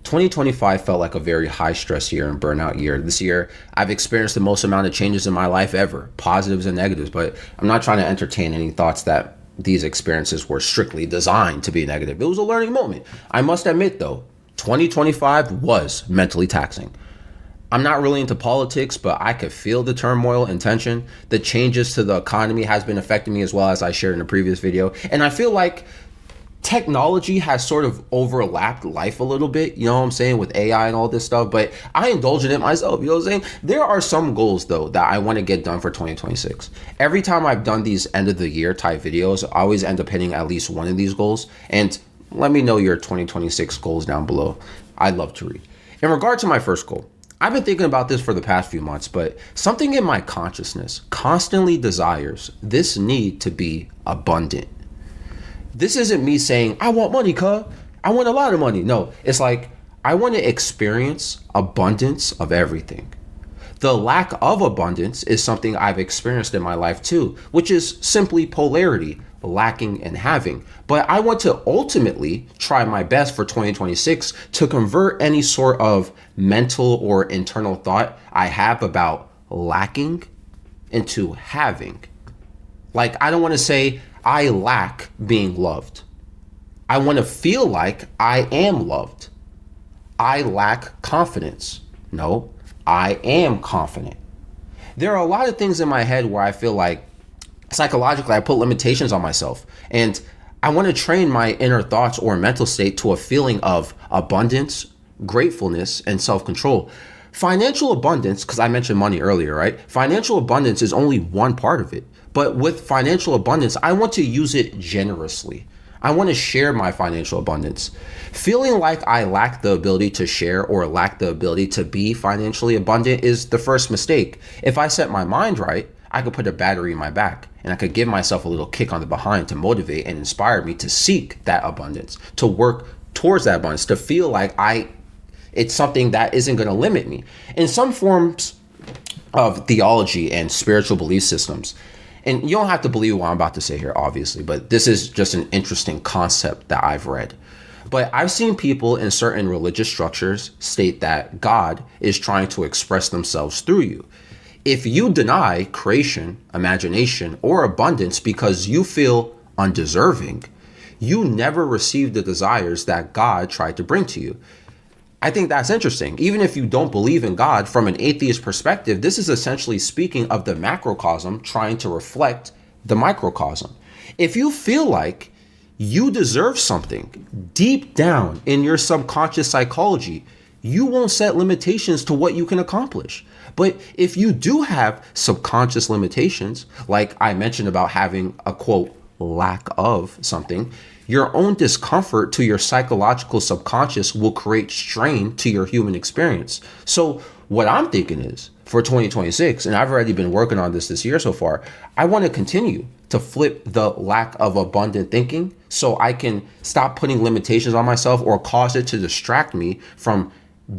2025 felt like a very high stress year and burnout year. This year, I've experienced the most amount of changes in my life ever, positives and negatives, but I'm not trying to entertain any thoughts that these experiences were strictly designed to be negative. It was a learning moment. I must admit though, 2025 was mentally taxing. I'm not really into politics, but I could feel the turmoil and tension. The changes to the economy has been affecting me as well, as I shared in a previous video. And I feel like technology has sort of overlapped life a little bit, you know what I'm saying, with AI and all this stuff, but I indulge in it myself, you know what I'm saying? There are some goals though that I want to get done for 2026. Every time I've done these end of the year type videos, I always end up hitting at least one of these goals. And let me know your 2026 goals down below. I'd love to read. In regard to my first goal, I've been thinking about this for the past few months, but something in my consciousness constantly desires this need to be abundant. This isn't me saying, I want money, cuz. I want a lot of money. No, it's like, I want to experience abundance of everything. The lack of abundance is something I've experienced in my life too, which is simply polarity, lacking and having. But I want to ultimately try my best for 2026 to convert any sort of mental or internal thought I have about lacking into having. Like, I don't want to say I lack being loved. I want to feel like I am loved. I lack confidence. No, I am confident. There are a lot of things in my head where I feel like psychologically I put limitations on myself, and I want to train my inner thoughts or mental state to a feeling of abundance, gratefulness, and self-control. Financial abundance, because I mentioned money earlier, right? Financial abundance is only one part of it. But with financial abundance, I want to use it generously. I want to share my financial abundance. Feeling like I lack the ability to share or lack the ability to be financially abundant is the first mistake. If I set my mind right, I could put a battery in my back and I could give myself a little kick on the behind to motivate and inspire me to seek that abundance, to work towards that abundance, to feel like it's something that isn't going to limit me. In some forms of theology and spiritual belief systems, and you don't have to believe what I'm about to say here, obviously, but this is just an interesting concept that I've read. But I've seen people in certain religious structures state that God is trying to express themselves through you. If you deny creation, imagination, or abundance because you feel undeserving, you never receive the desires that God tried to bring to you. I think that's interesting. Even if you don't believe in God, from an atheist perspective, this is essentially speaking of the macrocosm trying to reflect the microcosm. If you feel like you deserve something deep down in your subconscious psychology, you won't set limitations to what you can accomplish. But if you do have subconscious limitations, like I mentioned about having a quote, lack of something, your own discomfort to your psychological subconscious will create strain to your human experience. So what I'm thinking is for 2026, and I've already been working on this year so far, I want to continue to flip the lack of abundant thinking so I can stop putting limitations on myself or cause it to distract me from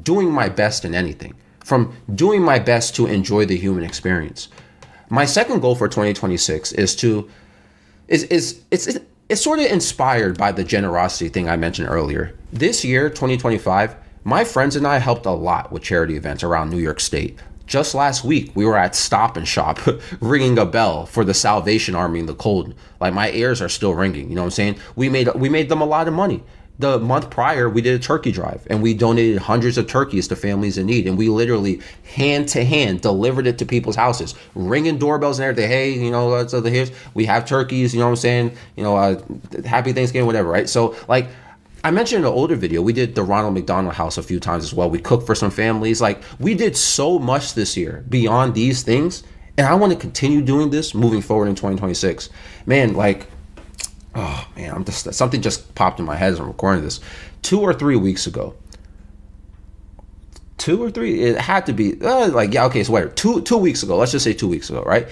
doing my best in anything, from doing my best to enjoy the human experience. My second goal for 2026 it's sort of inspired by the generosity thing I mentioned earlier. This year, 2025, my friends and I helped a lot with charity events around New York State. Just last week, we were at Stop and Shop ringing a bell for the Salvation Army in the cold. Like, my ears are still ringing, you know what I'm saying? We made them a lot of money. The month prior, we did a turkey drive and we donated hundreds of turkeys to families in need. And we literally hand to hand delivered it to people's houses, ringing doorbells and everything. Hey, you know, here's, we have turkeys, you know what I'm saying? You know, happy Thanksgiving, whatever, right? So like I mentioned in an older video, we did the Ronald McDonald House a few times as well. We cooked for some families. Like, we did so much this year beyond these things. And I want to continue doing this moving forward in 2026. Man, like, oh man, something just popped in my head as I'm recording this. 2 or 3 weeks ago. 2 or 3, it had to be so whatever. 2 weeks ago, let's just say 2 weeks ago, right?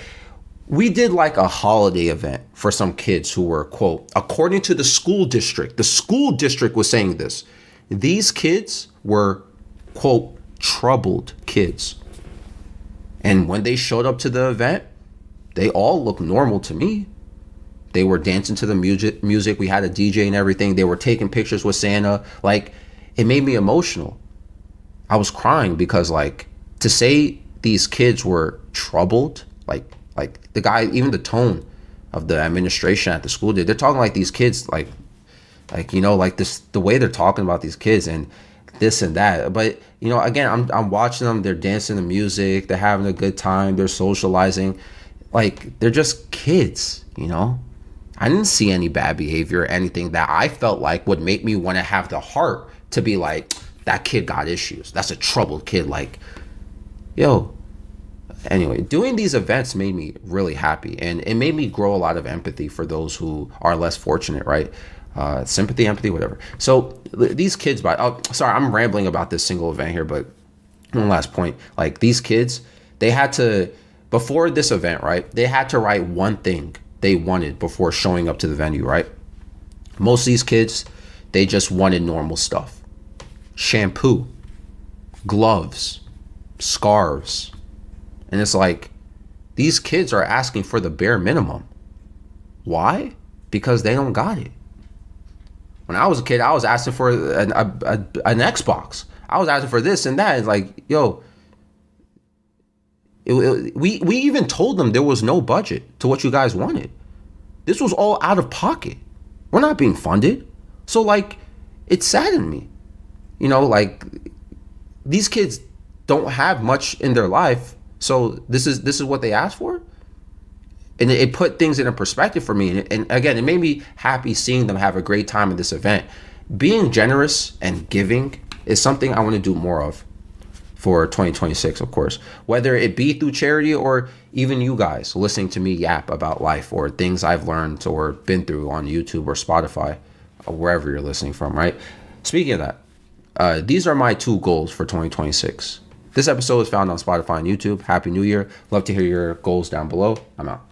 We did like a holiday event for some kids who were, quote, according to the school district was saying this. These kids were, quote, troubled kids. And when they showed up to the event, they all looked normal to me. They were dancing to the music. We had a DJ and everything. They were taking pictures with Santa. Like, it made me emotional. I was crying because like to say these kids were troubled, like the guy, even the tone of the administration at the school, they're talking like these kids like you know, like this, the way they're talking about these kids and this and that. But you know, again, I'm watching them, they're dancing to music, they're having a good time, they're socializing, like they're just kids, you know. I didn't see any bad behavior, anything that I felt like would make me want to have the heart to be like, that kid got issues, that's a troubled kid. Like, yo, anyway, doing these events made me really happy, and it made me grow a lot of empathy for those who are less fortunate, right? Sympathy, empathy, whatever. So these kids, sorry, I'm rambling about this single event here, but one last point. Like these kids, they had to, before this event, right? They had to write one thing they wanted before showing up to the venue, right? Most of these kids, they just wanted normal stuff. Shampoo, gloves, scarves. And it's like, these kids are asking for the bare minimum. Why? Because they don't got it. When I was a kid, I was asking for an Xbox. I was asking for this and that. It's like, yo, we even told them there was no budget to what you guys wanted. This was all out of pocket. We're not being funded. So like, it saddened me. You know, like these kids don't have much in their life. So this is what they asked for. And it put things in a perspective for me. And again, it made me happy seeing them have a great time at this event. Being generous and giving is something I want to do more of for 2026, of course. Whether it be through charity or even you guys listening to me yap about life or things I've learned or been through on YouTube or Spotify or wherever you're listening from, right? Speaking of that, these are my 2 goals for 2026. This episode is found on Spotify and YouTube. Happy New Year. Love to hear your goals down below. I'm out.